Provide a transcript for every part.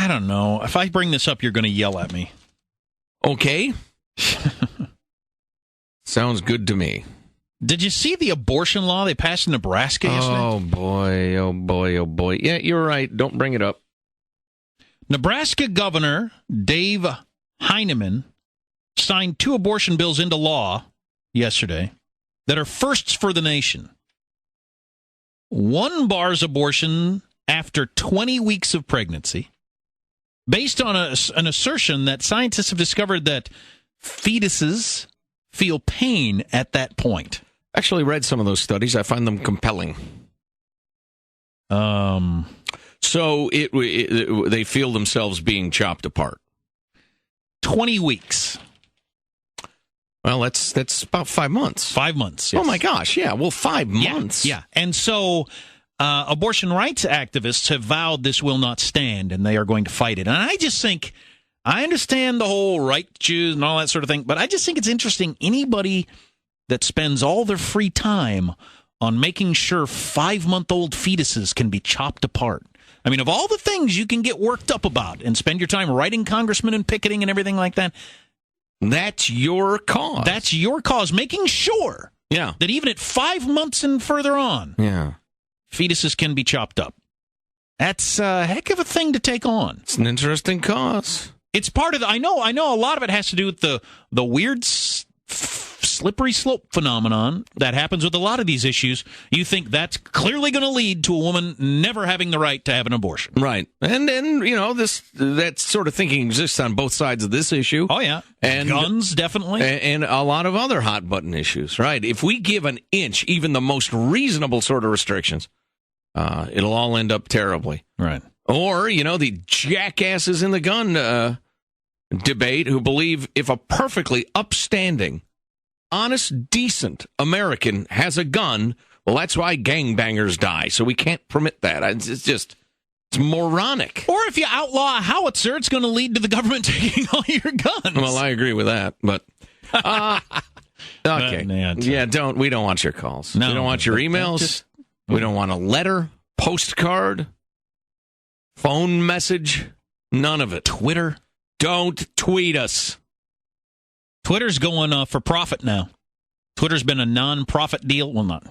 I don't know. If I bring this up, you're going to yell at me. Okay. Sounds good to me. Did you see the abortion law they passed in Nebraska yesterday? Oh, boy. Oh, boy. Oh, boy. Yeah, you're right. Don't bring it up. Nebraska Governor Dave Heineman signed 2 abortion bills into law yesterday that are firsts for the nation. One bars abortion after 20 weeks of pregnancy, based on an assertion that scientists have discovered that fetuses feel pain at that point. Actually read some of those studies. I find them compelling. So they feel themselves being chopped apart. 20 weeks. Well, that's about 5 months. 5 months. Yes. Oh, my gosh. Yeah. Well, 5 months. Yeah. And so abortion rights activists have vowed this will not stand, and they are going to fight it. And I just think, I understand the whole right to choose and all that sort of thing, but I just think it's interesting. Anybody that spends all their free time on making sure 5-month-old fetuses can be chopped apart. I mean, of all the things you can get worked up about and spend your time writing congressmen and picketing and everything like that, that's your cause. That's your cause, making sure that even at 5 months and further on, fetuses can be chopped up. That's a heck of a thing to take on. It's an interesting cause. It's part of the, I know a lot of it has to do with the weird slippery slope phenomenon that happens with a lot of these issues. You think that's clearly going to lead to a woman never having the right to have an abortion. Right. And then, that sort of thinking exists on both sides of this issue. Oh, yeah. And guns, definitely. And a lot of other hot button issues, right? If we give an inch, even the most reasonable sort of restrictions, it'll all end up terribly. Right. Or, the jackasses in the gun debate who believe if a perfectly upstanding, honest, decent American has a gun, well, that's why gangbangers die. So we can't permit that. It's moronic. Or if you outlaw a howitzer, it's going to lead to the government taking all your guns. Well, I agree with that, but okay. We don't want your calls. No, we don't want your emails. We don't want a letter, postcard, phone message, none of it. Twitter. Don't tweet us. Twitter's going for profit now. Twitter's been a non-profit deal. Well,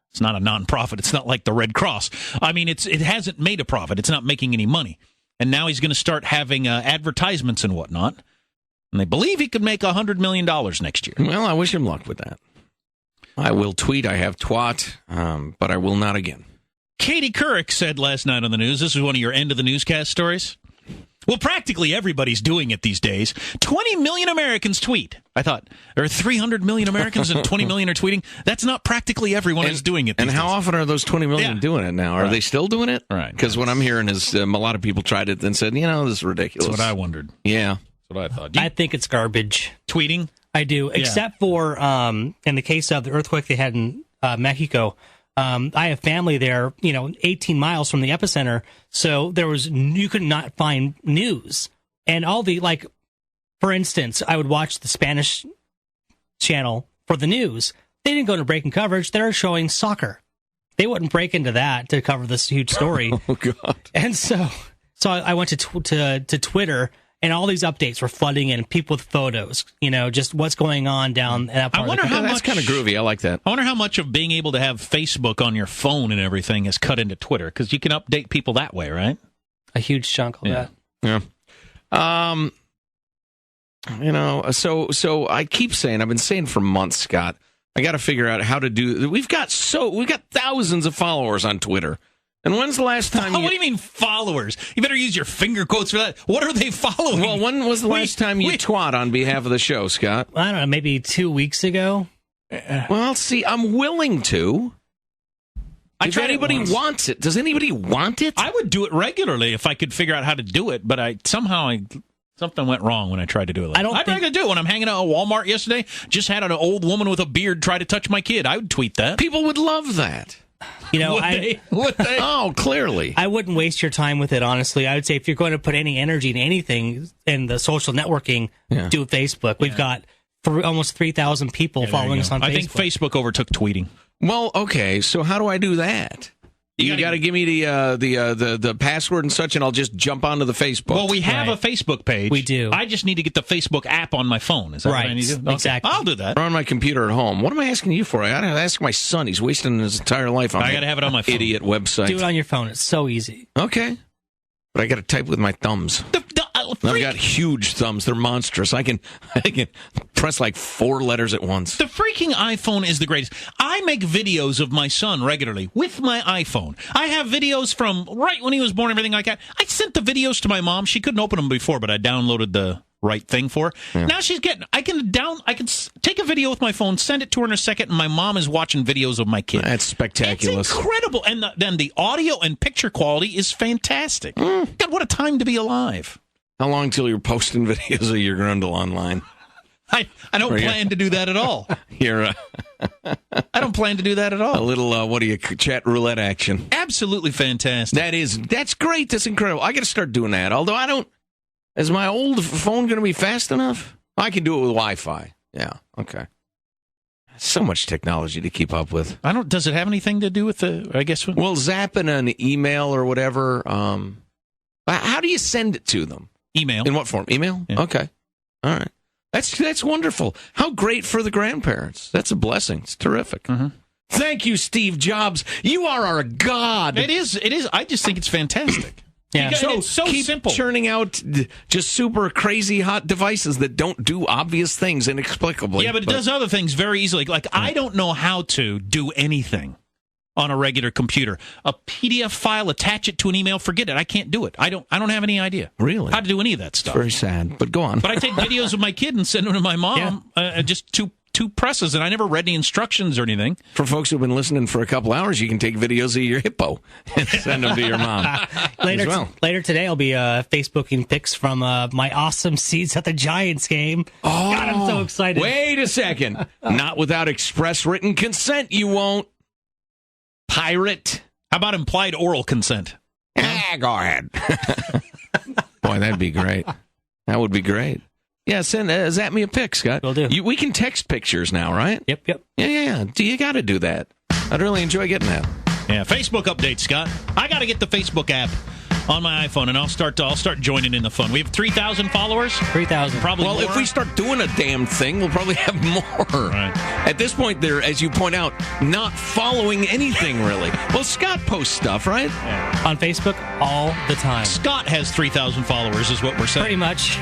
it's not a non-profit. It's not like the Red Cross. I mean, it hasn't made a profit. It's not making any money. And now he's going to start having advertisements and whatnot. And they believe he could make $100 million next year. Well, I wish him luck with that. I will tweet. I have twat, but I will not again. Katie Couric said last night on the news, this is one of your end of the newscast stories. Well, practically everybody's doing it these days. 20 million Americans tweet. I thought, there are 300 million Americans and 20 million are tweeting. That's not practically everyone is doing it these days. And how often are those 20 million doing it now? Are they still doing it? Right. Because what I'm hearing is a lot of people tried it and said, this is ridiculous. That's what I wondered. Yeah. That's what I thought. I think it's garbage. Tweeting? I do, except for in the case of the earthquake they had in Mexico. I have family there, 18 miles from the epicenter, so you could not find news. And all the, for instance, I would watch the Spanish channel for the news. They didn't go to breaking coverage. They were showing soccer. They wouldn't break into that to cover this huge story. Oh, God. And so I went to Twitter, and all these updates were flooding in, people with photos, just what's going on down that part. I wonder how that's kind of groovy. I like that. I wonder how much of being able to have Facebook on your phone and everything is cut into Twitter, because you can update people that way, right? A huge chunk of that. Yeah. So I keep saying, I've been saying for months, Scott, I got to figure out how to do. We've got thousands of followers on Twitter. And when's the last time What do you mean followers? You better use your finger quotes for that. What are they following? Well, when was the last time you twat on behalf of the show, Scott? I don't know, maybe 2 weeks ago. Well, see, I'm willing to. If anybody wants it. Does anybody want it? I would do it regularly if I could figure out how to do it, but something went wrong when I tried to do it. I'm not going to do it. When I'm hanging out at Walmart yesterday, just had an old woman with a beard try to touch my kid. I would tweet that. People would love that. Would they? Oh, clearly. I wouldn't waste your time with it, honestly. I would say if you're going to put any energy into anything in the social networking, do Facebook. We've got almost 3,000 people following us on Facebook. I think Facebook overtook tweeting. Well, okay, so how do I do that? You got to give me the password and such, and I'll just jump onto the Facebook. Well, we have a Facebook page. We do. I just need to get the Facebook app on my phone. Is that what I need to do? Okay. Exactly. I'll do that. Or on my computer at home. What am I asking you for? I got to ask my son. He's wasting his entire life on I got to have it on my phone. idiot website. Do it on your phone. It's so easy. Okay. But I got to type with my thumbs. I've got huge thumbs. They're monstrous. I can press like 4 letters at once. The freaking iPhone is the greatest. I make videos of my son regularly with my iPhone. I have videos from right when he was born, everything like that. I sent the videos to my mom. She couldn't open them before, but I downloaded the right thing for her. Yeah. Now she's getting. I can take a video with my phone, send it to her in a second, and my mom is watching videos of my kid. That's spectacular. It's incredible, and then the audio and picture quality is fantastic. God, what a time to be alive! How long till you're posting videos of your grundle online? I don't plan to do that at all. I don't plan to do that at all. A little, chat roulette action. Absolutely fantastic. That's great. That's incredible. I got to start doing that. Although I don't, is my old phone going to be fast enough? I can do it with Wi-Fi. Yeah. Okay. So much technology to keep up with. Does it have anything to do with Well, zapping an email or whatever. How do you send it to them? Email. In what form? Email? Yeah. Okay. All right. That's wonderful. How great for the grandparents. That's a blessing. It's terrific. Mm-hmm. Thank you, Steve Jobs. You are our god. It is. I just think it's fantastic. Yeah. It's so keep simple. Churning out just super crazy hot devices that don't do obvious things inexplicably. Yeah, but it does other things very easily. Like I don't know how to do anything on a regular computer. A PDF file, attach it to an email, forget it. I can't do it. I don't have any idea. Really? How to do any of that stuff. Very sad, but go on. But I take videos of my kid and send them to my mom, just two presses, and I never read the instructions or anything. For folks who've been listening for a couple hours, you can take videos of your hippo and send them to your mom. Later today, I'll be Facebooking pics from my awesome seats at the Giants game. Oh, God, I'm so excited. Wait a second. Not without express written consent, you won't. Pirate. How about implied oral consent? Go ahead. Boy, that'd be great. That would be great. Yeah, zap me a pic, Scott. Will do. We can text pictures now, right? Yep. Yeah. You got to do that. I'd really enjoy getting that. Yeah, Facebook update, Scott. I got to get the Facebook app on my iPhone, and I'll start joining in the fun. We have 3,000 followers. 3,000, probably. Well, more. If we start doing a damn thing, we'll probably have more. Right. At this point, they're, as you point out, not following anything really. Well, Scott posts stuff, right? Yeah. On Facebook all the time. Scott has 3,000 followers, is what we're saying. Pretty much.